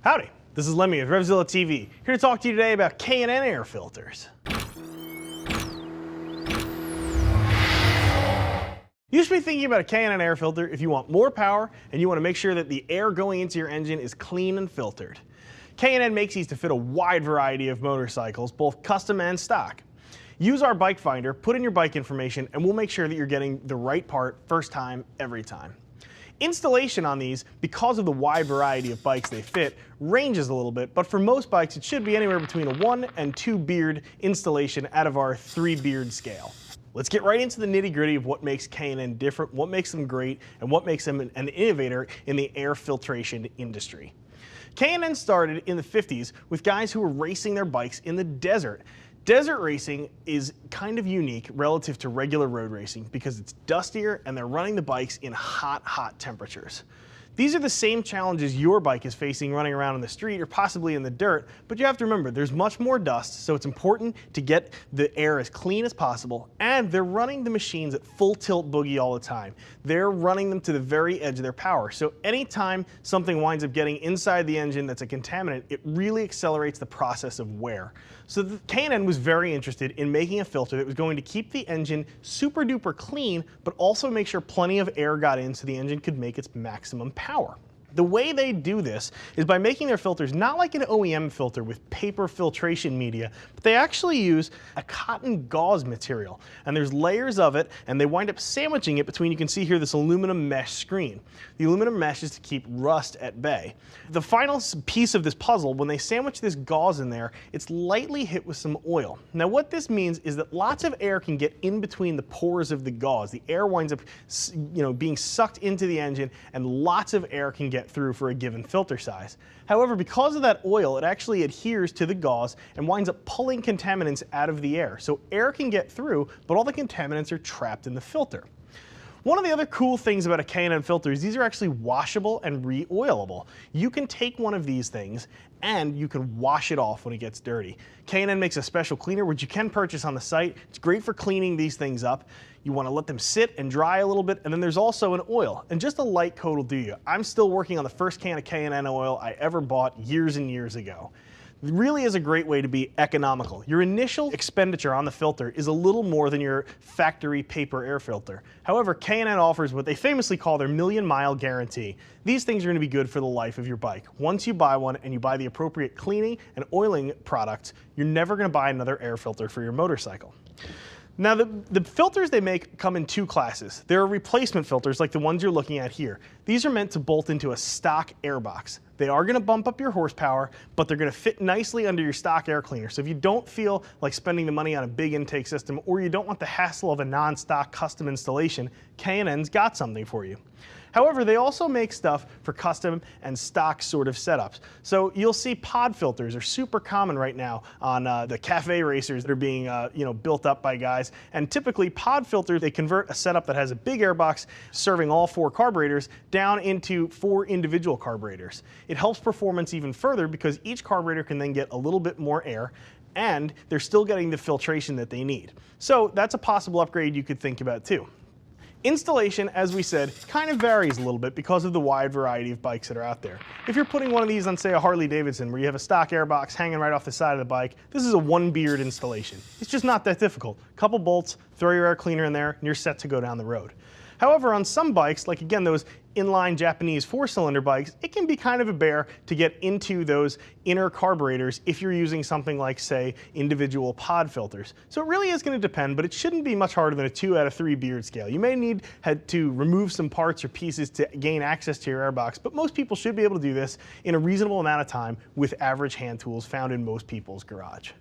Howdy, this is Lemmy of RevZilla TV, here to talk to you today about K&N Air Filters. You should be thinking about a K&N air filter if you want more power and you want to make sure that the air going into your engine is clean and filtered. K&N makes these to fit a wide variety of motorcycles, both custom and stock. Use our bike finder, put in your bike information, and we'll make sure that you're getting the right part first time, every time. Installation on these, because of the wide variety of bikes they fit, ranges a little bit, but for most bikes it should be anywhere between a 1 and 2 beard installation out of our 3 beard scale. Let's get right into the nitty-gritty of what makes K&N different, what makes them great, and what makes them an innovator in the air filtration industry. K&N started in the 50s with guys who were racing their bikes in the desert. Desert racing is kind of unique relative to regular road racing because it's dustier and they're running the bikes in hot temperatures. These are the same challenges your bike is facing running around in the street or possibly in the dirt, but you have to remember there's much more dust, so it's important to get the air as clean as possible, and they're running the machines at full tilt boogie all the time. They're running them to the very edge of their power, so anytime something winds up getting inside the engine that's a contaminant, it really accelerates the process of wear. So K&N was very interested in making a filter that was going to keep the engine super duper clean, but also make sure plenty of air got in so the engine could make its maximum power. The way they do this is by making their filters not like an OEM filter with paper filtration media, but they actually use a cotton gauze material. And there's layers of it, and they wind up sandwiching it between, you can see here, this aluminum mesh screen. The aluminum mesh is to keep rust at bay. The final piece of this puzzle, when they sandwich this gauze in there, it's lightly hit with some oil. Now what this means is that lots of air can get in between the pores of the gauze. The air winds up being sucked into the engine, and lots of air can get through for a given filter size. However, because of that oil, it actually adheres to the gauze and winds up pulling contaminants out of the air. So air can get through, but all the contaminants are trapped in the filter. One of the other cool things about a K&N filter is these are actually washable and re-oilable. You can take one of these things and you can wash it off when it gets dirty. K&N makes a special cleaner which you can purchase on the site. It's great for cleaning these things up. You want to let them sit and dry a little bit, and then there's also an oil, and just a light coat will do you. I'm still working on the first can of K&N oil I ever bought years and years ago. It really is a great way to be economical. Your initial expenditure on the filter is a little more than your factory paper air filter. However, K&N offers what they famously call their million-mile guarantee. These things are going to be good for the life of your bike. Once you buy one and you buy the appropriate cleaning and oiling products, you're never going to buy another air filter for your motorcycle. Now the filters they make come in 2 classes. There are replacement filters like the ones you're looking at here. These are meant to bolt into a stock air box. They are going to bump up your horsepower, but they're going to fit nicely under your stock air cleaner. So if you don't feel like spending the money on a big intake system, or you don't want the hassle of a non-stock custom installation, K&N's got something for you. However, they also make stuff for custom and stock sort of setups. So you'll see pod filters are super common right now on the cafe racers that are being built up by guys. And typically pod filters, they convert a setup that has a big airbox serving all 4 carburetors down into 4 individual carburetors. It helps performance even further because each carburetor can then get a little bit more air, and they're still getting the filtration that they need. So that's a possible upgrade you could think about too. Installation, as we said, kind of varies a little bit because of the wide variety of bikes that are out there. If you're putting one of these on, say, a Harley Davidson where you have a stock airbox hanging right off the side of the bike, this is a 1 beard installation. It's just not that difficult. Couple bolts, throw your air cleaner in there, and you're set to go down the road. However, on some bikes, like again those inline Japanese 4-cylinder bikes, it can be kind of a bear to get into those inner carburetors if you're using something like, say, individual pod filters. So it really is going to depend, but it shouldn't be much harder than a 2 out of 3 beard scale. You may need to remove some parts or pieces to gain access to your airbox, but most people should be able to do this in a reasonable amount of time with average hand tools found in most people's garage.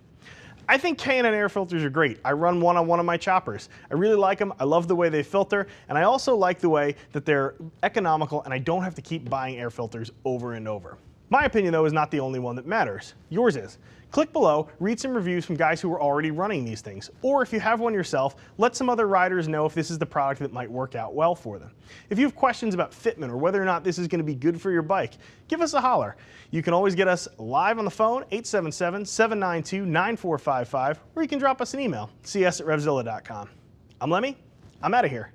I think K&N air filters are great. I run one on one of my choppers. I really like them. I love the way they filter, and I also like the way that they're economical and I don't have to keep buying air filters over and over. My opinion, though, is not the only one that matters. Yours is. Click below, read some reviews from guys who are already running these things. Or if you have one yourself, let some other riders know if this is the product that might work out well for them. If you have questions about fitment or whether or not this is going to be good for your bike, give us a holler. You can always get us live on the phone, 877-792-9455, or you can drop us an email, cs@revzilla.com. I'm Lemmy. I'm out of here.